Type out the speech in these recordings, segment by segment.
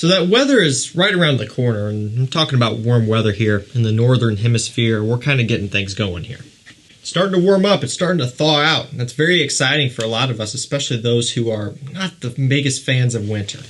So that weather is right around the corner, and I'm talking about warm weather here in the northern hemisphere. We're kind of getting things going here. It's starting to warm up, it's starting to thaw out, and that's very exciting for a lot of us, especially those who are not the biggest fans of winter.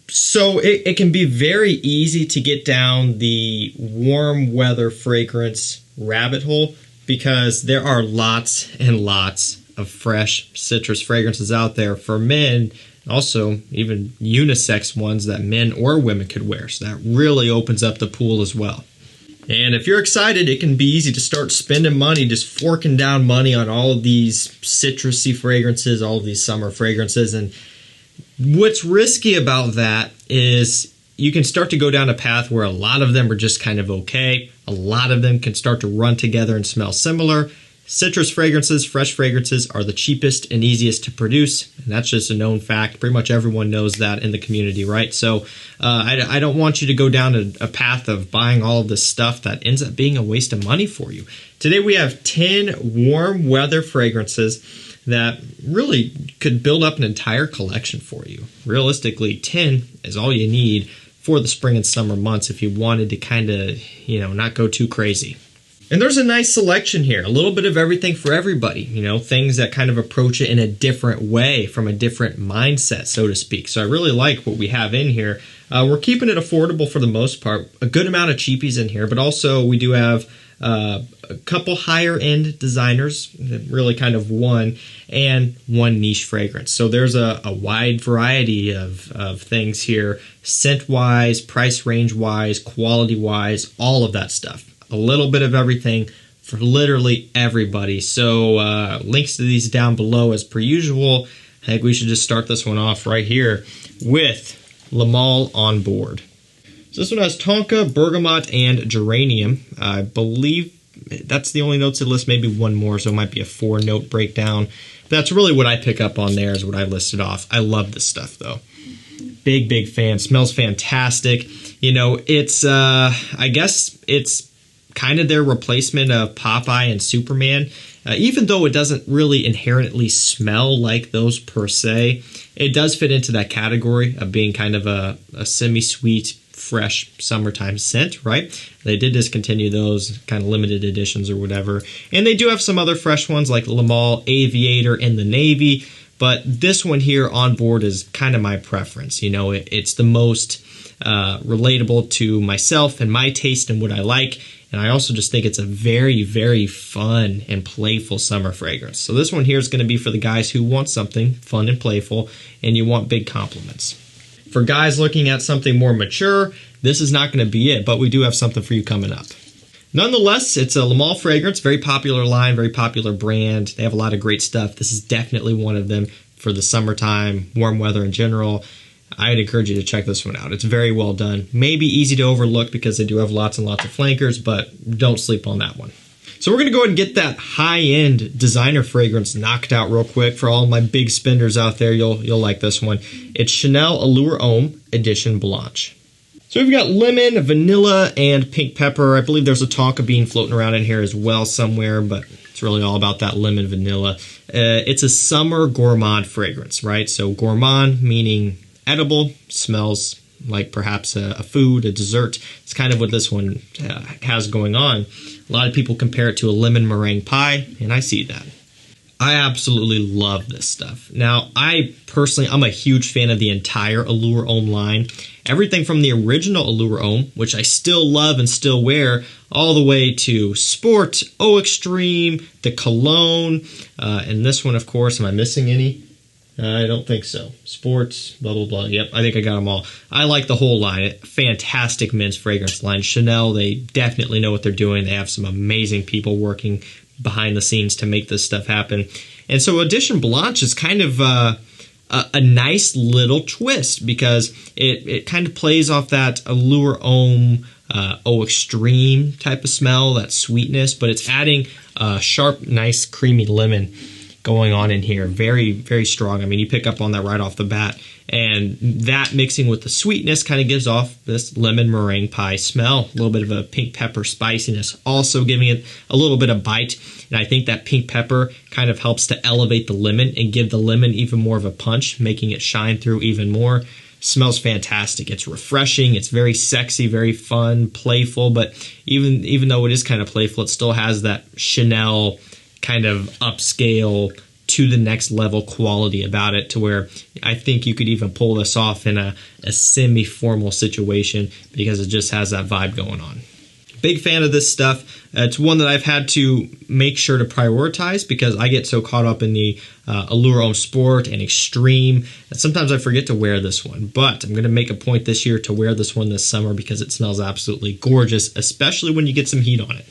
So it can be very easy to get down the warm weather fragrance rabbit hole because there are lots and lots of fresh citrus fragrances out there for men. Also, even unisex ones that men or women could wear. So that really opens up the pool as well. And if you're excited, it can be easy to start spending money, just forking down money on all of these citrusy fragrances, all of these summer fragrances. And what's risky about that is you can start to go down a path where a lot of them are just kind of okay. A lot of them can start to run together and smell similar. Citrus fragrances, fresh fragrances, are the cheapest and easiest to produce, and that's just a known fact. Pretty much everyone knows that in the community, right? So I don't want you to go down a path of buying all of this stuff that ends up being a waste of money for you. Today we have 10 warm weather fragrances that really could build up an entire collection for you. Realistically, 10 is all you need for the spring and summer months if you wanted to kind of, not go too crazy. And there's a nice selection here, a little bit of everything for everybody, things that kind of approach it in a different way, from a different mindset, so to speak. So I really like what we have in here. We're keeping it affordable for the most part, a good amount of cheapies in here, but also we do have a couple higher end designers, really kind of one, and one niche fragrance. So there's a wide variety of things here, scent-wise, price range-wise, quality-wise, all of that stuff. A little bit of everything for literally everybody. So links to these down below as per usual. I think we should just start this one off right here with Le Male on Board. So this one has tonka, bergamot, and geranium. I believe that's the only notes it lists, maybe one more, so it might be a 4-note breakdown. That's really what I pick up on there is what I listed off. I love this stuff though. Big fan. Smells fantastic. It's I guess it's kind of their replacement of Popeye and Superman. Even though it doesn't really inherently smell like those per se, it does fit into that category of being kind of a semi-sweet, fresh summertime scent, right? They did discontinue those kind of limited editions or whatever. And they do have some other fresh ones like Le Male Aviator in the navy, but this one here on board is kind of my preference. It's the most relatable to myself and my taste and what I like. And I also just think it's a very, very fun and playful summer fragrance. So this one here is going to be for the guys who want something fun and playful and you want big compliments. For guys looking at something more mature, this is not going to be it, but we do have something for you coming up. Nonetheless, it's a Le Male fragrance, very popular line, very popular brand. They have a lot of great stuff. This is definitely one of them for the summertime, warm weather in general. I'd encourage you to check this one out. It's very well done. Maybe easy to overlook because they do have lots and lots of flankers, but don't sleep on that one. So we're going to go ahead and get that high-end designer fragrance knocked out real quick. For all my big spenders out there, you'll like this one. It's Chanel Allure Homme Edition Blanche. So we've got lemon, vanilla, and pink pepper. I believe there's a tonka bean floating around in here as well somewhere, but it's really all about that lemon vanilla. It's a summer gourmand fragrance, right? So gourmand meaning edible, smells like perhaps a food, a dessert. It's kind of what this one has going on. A lot of people compare it to a lemon meringue pie, and I see that. I absolutely love this stuff. Now, I'm a huge fan of the entire Allure Homme line. Everything from the original Allure Homme, which I still love and still wear, all the way to Sport, Eau Extreme, the Cologne, and this one, of course. Am I missing any? I don't think so. Sports, blah, blah, blah. Yep, I think I got them all. I like the whole line. Fantastic men's fragrance line. Chanel, they definitely know what they're doing. They have some amazing people working behind the scenes to make this stuff happen. And so Edition Blanche is kind of a nice little twist because it kind of plays off that Allure Homme, Eau Extreme type of smell, that sweetness, but it's adding a sharp, nice, creamy lemon going on in here. Very, very strong. I mean, you pick up on that right off the bat. And that mixing with the sweetness kind of gives off this lemon meringue pie smell. A little bit of a pink pepper spiciness, also giving it a little bit of bite. And I think that pink pepper kind of helps to elevate the lemon and give the lemon even more of a punch, making it shine through even more. smells fantastic. It's refreshing, it's very sexy, very fun, playful, but even though it is kind of playful, it still has that Chanel kind of upscale to the next level quality about it, to where I think you could even pull this off in a semi-formal situation because it just has that vibe going on. Big fan of this stuff. It's one that I've had to make sure to prioritize because I get so caught up in the Allure Homme Sport and Extreme that sometimes I forget to wear this one. But I'm going to make a point this year to wear this one this summer because it smells absolutely gorgeous, especially when you get some heat on it.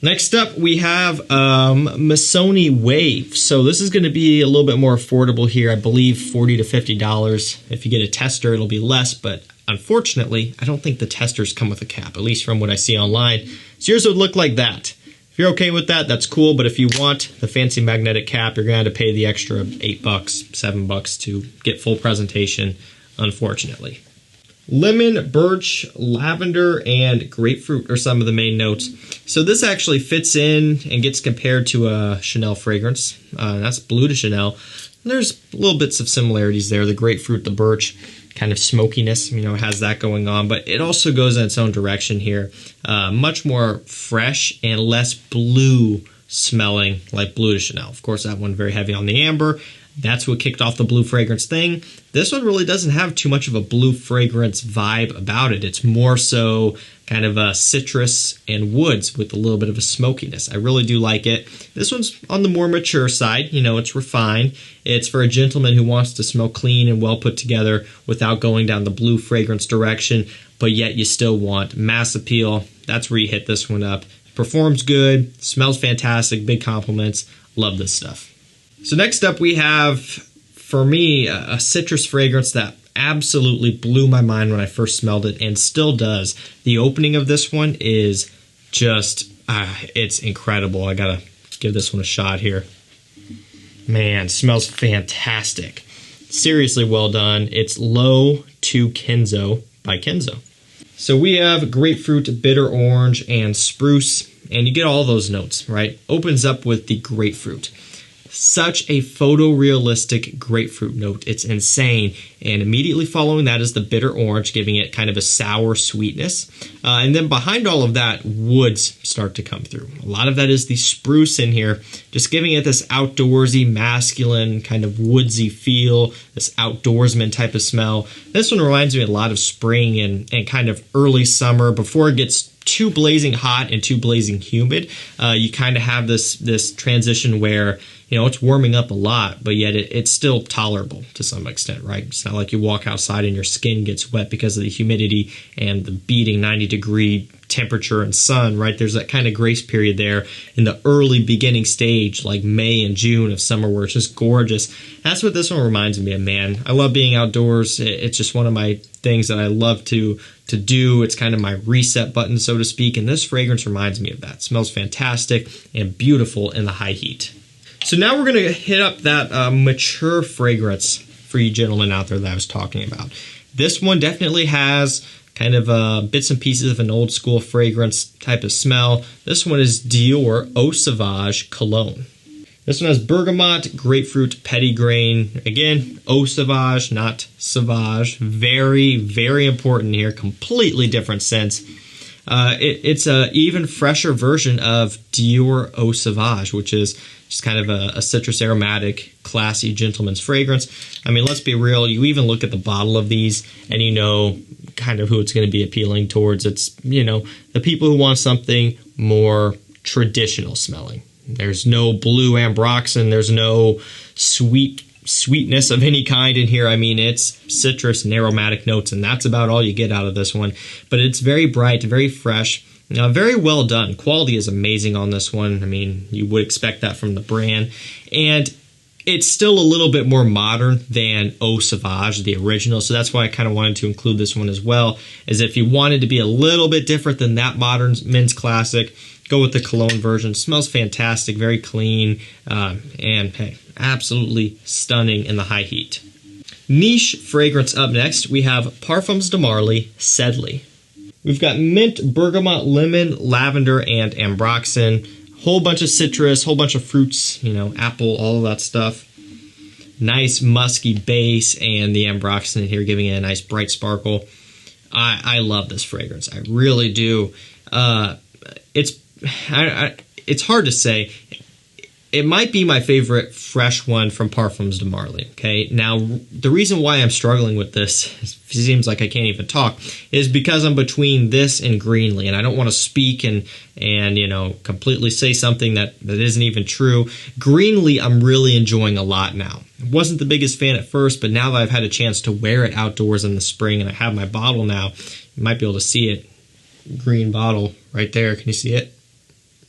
Next up, we have MISSONI Wave. So this is going to be a little bit more affordable here. I believe $40 to $50. If you get a tester, it'll be less, but unfortunately, I don't think the testers come with a cap, at least from what I see online. So yours would look like that. If you're okay with that, that's cool, but if you want the fancy magnetic cap, you're going to have to pay the extra $8, $7 to get full presentation, unfortunately. Lemon, birch, lavender, and grapefruit are some of the main notes. So this actually fits in and gets compared to a Chanel fragrance. That's Bleu de Chanel. There's little bits of similarities there. The grapefruit, the birch, kind of smokiness, has that going on. But it also goes in its own direction here. Much more fresh and less blue smelling like Bleu de Chanel. Of course, that one very heavy on the amber. That's what kicked off the blue fragrance thing. This one really doesn't have too much of a blue fragrance vibe about it. It's more so kind of a citrus and woods with a little bit of a smokiness. I really do like it. This one's on the more mature side. It's refined. It's for a gentleman who wants to smell clean and well put together without going down the blue fragrance direction, but yet you still want mass appeal. That's where you hit this one up. Performs good, smells fantastic, big compliments. Love this stuff. So next up we have, for me, a citrus fragrance that absolutely blew my mind when I first smelled it and still does. The opening of this one is just, it's incredible. I gotta give this one a shot here. Man, smells fantastic. Seriously well done. It's Low to KENZO by KENZO. So we have grapefruit, bitter orange, and spruce, and you get all those notes, right? Opens up with the grapefruit. Such a photorealistic grapefruit note. It's insane. And immediately following that is the bitter orange, giving it kind of a sour sweetness. And then behind all of that, woods start to come through. A lot of that is the spruce in here, just giving it this outdoorsy, masculine, kind of woodsy feel, this outdoorsman type of smell. This one reminds me a lot of spring and kind of early summer before it gets too blazing hot and too blazing humid. You kind of have this transition where it's warming up a lot, but yet it's still tolerable to some extent, right? It's not like you walk outside and your skin gets wet because of the humidity and the beating 90-degree temperature and sun, right? There's that kind of grace period there in the early beginning stage, like May and June of summer, where it's just gorgeous. That's what this one reminds me of, man. I love being outdoors. It's just one of my things that I love to do. It's kind of my reset button, so to speak, and this fragrance reminds me of that. It smells fantastic and beautiful in the high heat. So now we're going to hit up that mature fragrance for you gentlemen out there that I was talking about. This one definitely has kind of bits and pieces of an old school fragrance type of smell. This one is DIOR Eau Sauvage Cologne. This one has bergamot, grapefruit, petitgrain. Again, Eau Sauvage, not Sauvage. Very, very important here. Completely different scents. It's an even fresher version of DIOR Eau Sauvage, which is just kind of a citrus aromatic, classy gentleman's fragrance. I mean, let's be real. You even look at the bottle of these and you know kind of who it's going to be appealing towards. It's, the people who want something more traditional smelling. There's no blue ambroxan. There's no sweetness of any kind in here. I mean, it's citrus and aromatic notes, and that's about all you get out of this one. But it's very bright, very fresh, very well done. Quality is amazing on this one. I mean, you would expect that from the brand. And it's still a little bit more modern than Eau Sauvage, the original, so that's why I kind of wanted to include this one as well, is if you wanted to be a little bit different than that modern men's classic, go with the cologne version. Smells fantastic, very clean, and hey, absolutely stunning in the high heat. Niche fragrance up next, we have Parfums de Marly Sedley. We've got mint, bergamot, lemon, lavender, and ambroxan. Whole bunch of citrus, whole bunch of fruits, apple, all of that stuff. Nice musky base, and the ambroxan here giving it a nice bright sparkle. I love this fragrance. I really do. It's hard to say. It might be my favorite fresh one from Parfums de Marly. Okay, now the reason why I'm struggling with this, it seems like I can't even talk, is because I'm between this and Greenly, and I don't want to speak and you know, completely say something that isn't even true. Greenly, I'm really enjoying a lot now. I wasn't the biggest fan at first, but now that I've had a chance to wear it outdoors in the spring, and I have my bottle now, you might be able to see it. Green bottle right there. Can you see it?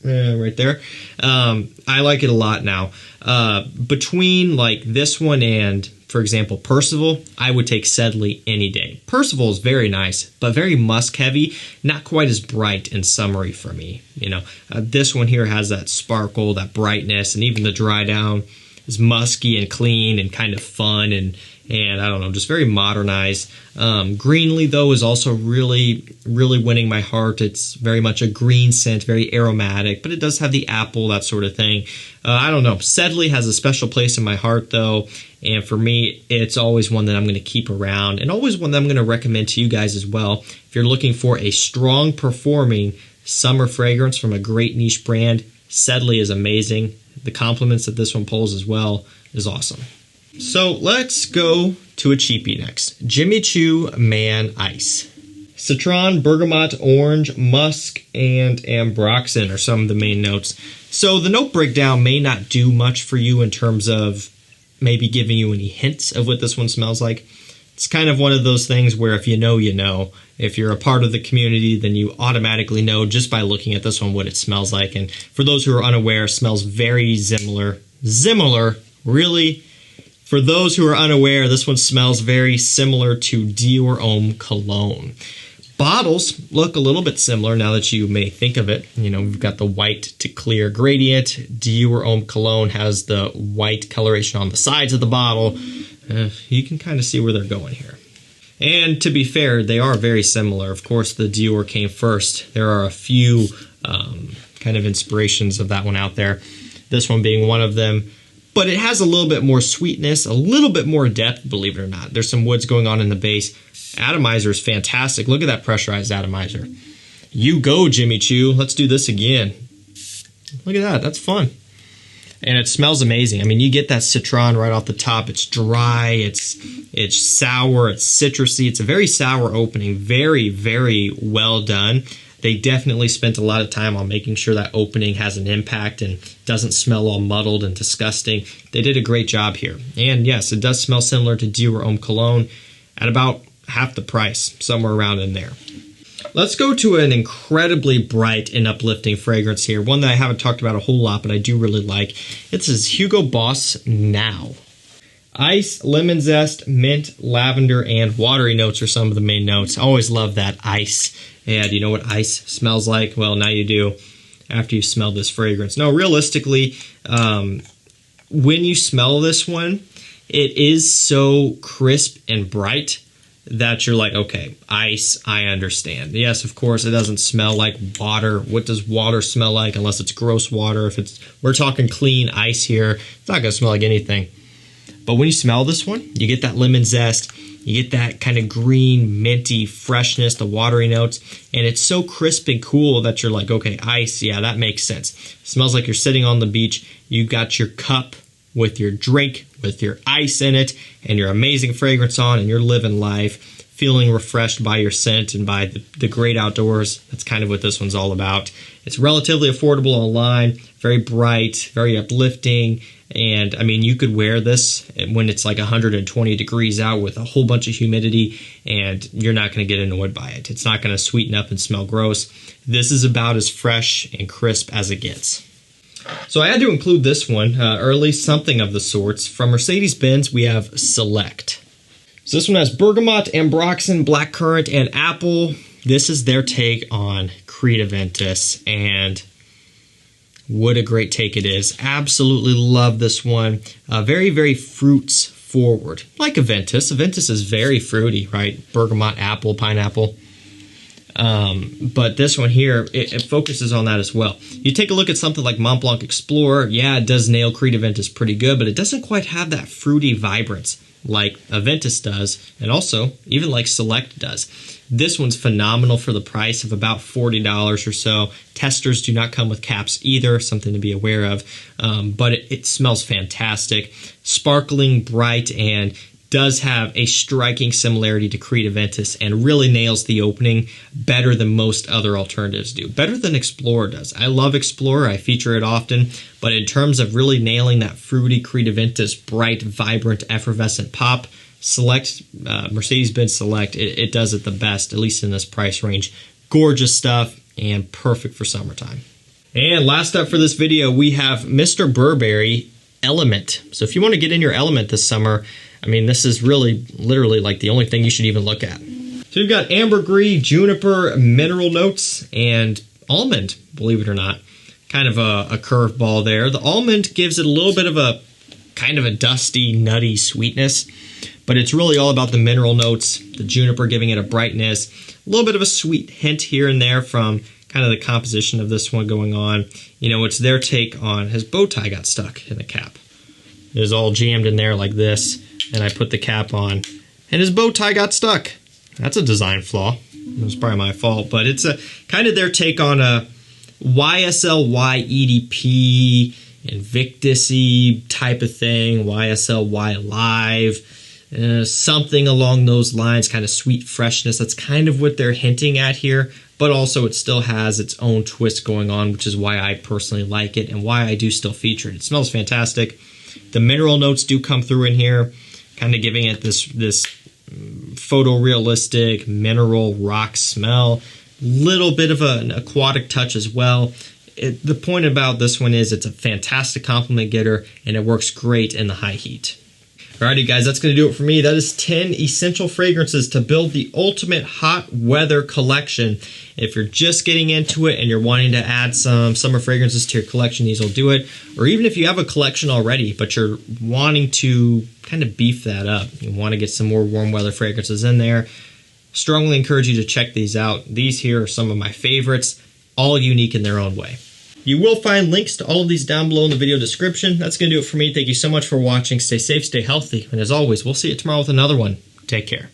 Right there. I like it a lot now. Between like this one and, for example, Percival, I would take Sedley any day. Percival is very nice, but very musk heavy, not quite as bright and summery for me. You know, this one here has that sparkle, that brightness, and even the dry down is musky and clean and kind of fun and I don't know, just very modernized. Greenly, though, is also really winning my heart. It's very much a green scent, very aromatic, but it does have the apple, that sort of thing. I don't know. Sedley has a special place in my heart, though, and for me, it's always one that I'm going to keep around, and always one that I'm going to recommend to you guys as well. If you're looking for a strong performing summer fragrance from a great niche brand, Sedley is amazing. The compliments that this one pulls as well is awesome. So let's go to a cheapie next. Jimmy Choo Man Ice. Citron, bergamot, orange, musk, and ambroxan are some of the main notes. So the note breakdown may not do much for you in terms of maybe giving you any hints of what this one smells like. It's kind of one of those things where if you know, you know. If you're a part of the community, then you automatically know just by looking at this one what it smells like. And for those who are unaware, it smells very similar. Really? For those who are unaware, this one smells very similar to DIOR Homme Cologne. Bottles look a little bit similar now that you may think of it. You know, we've got the white to clear gradient. DIOR Homme Cologne has the white coloration on the sides of the bottle. You can kind of see where they're going here. And to be fair, they are very similar. Of course, the Dior came first. There are a few kind of inspirations of that one out there. This one being one of them. But it has a little bit more sweetness, a little bit more depth, believe it or not. There's some woods going on in the base. Atomizer is fantastic. Look at that pressurized atomizer. You go, Jimmy Choo. Let's do this again. Look at that. That's fun. And it smells amazing. I mean, you get that citron right off the top. It's dry. It's sour. It's citrusy. It's a very sour opening. Very, very well done. They definitely spent a lot of time on making sure that opening has an impact and doesn't smell all muddled and disgusting. They did a great job here. And yes, it does smell similar to DIOR Homme Cologne at about half the price, somewhere around in there. Let's go to an incredibly bright and uplifting fragrance here. One that I haven't talked about a whole lot, but I do really like. This is Hugo Boss Now. Ice, lemon zest, mint, lavender, and watery notes are some of the main notes. I always love that ice. And you know what ice smells like? Well, now you do after you smell this fragrance. No, realistically, when you smell this one, it is so crisp and bright that you're like, okay, ice, I understand. Yes, of course, it doesn't smell like water. What does water smell like unless it's gross water? If we're talking clean ice here, it's not going to smell like anything. But when you smell this one, you get that lemon zest, you get that kind of green, minty freshness, the watery notes, and it's so crisp and cool that you're like, okay, ice, yeah, that makes sense. It smells like you're sitting on the beach, you got your cup with your drink, with your ice in it, and your amazing fragrance on, and you're living life, feeling refreshed by your scent and by the great outdoors. That's kind of what this one's all about. It's relatively affordable online, very bright, very uplifting, and I mean, you could wear this when it's like 120 degrees out with a whole bunch of humidity, and you're not going to get annoyed by it. It's not going to sweeten up and smell gross. This is about as fresh and crisp as it gets. So I had to include this one, or at least something of the sorts. From Mercedes-Benz, we have Select. So this one has bergamot, ambroxan, blackcurrant, and apple. This is their take on Creed Aventus, and what a great take it is. Absolutely love this one. Very, very fruits forward. Like Aventus. Aventus is very fruity, right? Bergamot, apple, pineapple. But this one here, it focuses on that as well. You take a look at something like Mont Blanc Explorer, yeah, it does nail Creed Aventus pretty good, but it doesn't quite have that fruity vibrance like Aventus does, and also even like Select does. This one's phenomenal for the price of about $40 or so. Testers do not come with caps either, something to be aware of, but it smells fantastic. Sparkling, bright, and does have a striking similarity to Creed Aventus and really nails the opening better than most other alternatives do. Better than Explorer does. I love Explorer, I feature it often, but in terms of really nailing that fruity Creed Aventus, bright, vibrant, effervescent pop, Select, Mercedes-Benz Select, it does it the best, at least in this price range. Gorgeous stuff and perfect for summertime. And last up for this video, we have Mr. Burberry Element. So if you want to get in your element this summer, I mean, this is really, literally like the only thing you should even look at. So we've got ambergris, juniper, mineral notes, and almond, believe it or not. Kind of a curveball there. The almond gives it a little bit of a kind of a dusty, nutty sweetness, but it's really all about the mineral notes, the juniper giving it a brightness, a little bit of a sweet hint here and there from kind of the composition of this one going on. You know, it's their take on his bow tie got stuck in the cap. It was all jammed in there like this, and I put the cap on, and his bow tie got stuck. That's a design flaw. It was probably my fault, but it's a kind of their take on a YSL-Y EDP, Invictus-y type of thing, YSL-Y Live, something along those lines, kind of sweet freshness. That's kind of what they're hinting at here, but also it still has its own twist going on, which is why I personally like it and why I do still feature it. It smells fantastic. The mineral notes do come through in here, kind of giving it this photorealistic mineral rock smell. Little bit of an aquatic touch as well. The point about this one is it's a fantastic compliment getter, and it works great in the high heat. Alrighty guys, that's going to do it for me. That is 10 essential fragrances to build the ultimate hot weather collection. If you're just getting into it and you're wanting to add some summer fragrances to your collection, these will do it. Or even if you have a collection already, but you're wanting to kind of beef that up, you want to get some more warm weather fragrances in there, strongly encourage you to check these out. These here are some of my favorites, all unique in their own way. You will find links to all of these down below in the video description. That's going to do it for me. Thank you so much for watching. Stay safe, stay healthy, and as always, we'll see you tomorrow with another one. Take care.